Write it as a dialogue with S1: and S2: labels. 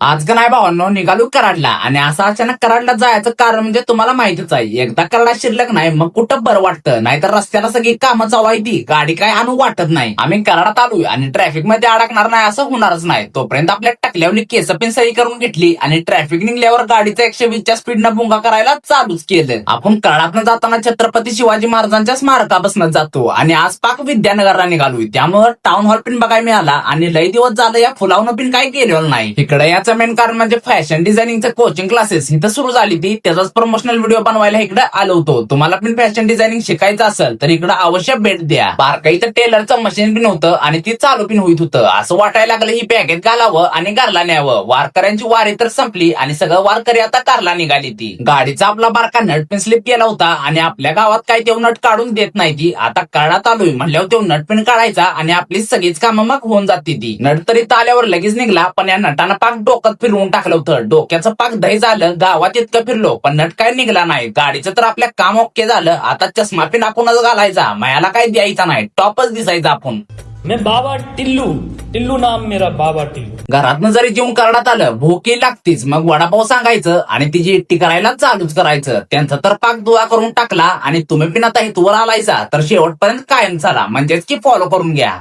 S1: आज का नाही भावांनो, निघालो कराडला. आणि असं अचानक कराडला जायचं कारण म्हणजे तुम्हाला माहितीच आहे, एकदा कराडात शिरलक नाही मग कुठं बरं वाटतं. नाहीतर रस्त्याला सगळी कामं चालू आहे, ती गाडी काय आणू वाटत नाही. आम्ही कराडात आलोय आणि ट्रॅफिक मध्ये अडकणार नाही असं होणारच नाही. तोपर्यंत आपल्या टकल्यावली केस पिन सही करून घेतली आणि ट्रॅफिक निघल्यावर गाडीचं 120च्या स्पीडनं भुंगा करायला चालूच केलं. आपण कराडातनं जाताना छत्रपती शिवाजी महाराजांच्या स्मारकापासून जातो आणि आज पाक विद्यानगरला निघालोय. त्यामुळे टाउन हॉल पिन बघायला मिळाला आणि लई दिवस झालं या फुलावनं पिन काय केलेलं नाही. इकडे याचं मेन कारण म्हणजे फॅशन डिझायनिंगचं कोचिंग क्लासेस इथं सुरू झाली ती, त्याचाच प्रमोशनल व्हिडिओ बनवायला इकडे आलो होतो. तुम्हाला पण फॅशन डिझायनिंग शिकायचं असेल तर इकडे अवश्य भेट द्या. बारकाई तर टेलरचं मशीन पिन होतं आणि ती चालू पिन होत होतं. असं वाटायला लागलं ही पॅकेट घालावं आणि घरला न्यावं. वारकऱ्यांची वारी तर संपली आणि सगळं वारकरी आता कारला निघाली. ती गाडीचा आपला बारका नट पिन स्लिप केला होता आणि आपल्या गावात काय तेव्हा नट काढून देत नाही. ती आता काढात आलोय म्हणल्यावर तो नट पिन काढायचा आणि आपली सगळीच कामं मग होऊन जाते. ती नट तरी आल्यावर लगेच निघला, पण या नटानं पाक डोक्यात फिरवून टाकलं होतं. डोक्याचं पाक दही झालं. गावात इतकं फिरलो पण नट काय निघला नाही. गाडीचं तर आपल्या काम ओके झालं. आता चष्मा पिन आपणच घालायचा, मायाला काय द्यायचा नाही, टॉपच दिसायचा आपण.
S2: मैं बाबा टिल्लू, टिल्लू नाम मेरा बाबा टिल्लू.
S1: घरातनं जरी जेवून करण्यात आलं, भूकही लागतीच. मग वडापाव सांगायचं आणि तिची इट्टी करायला चालूच करायचं. त्यांचा तर पाक दुआ करून टाकला आणि तुम्ही पण आता हेतूवर आलायचा तर शेवटपर्यंत कायम चला, म्हणजेच की फॉलो करून घ्या.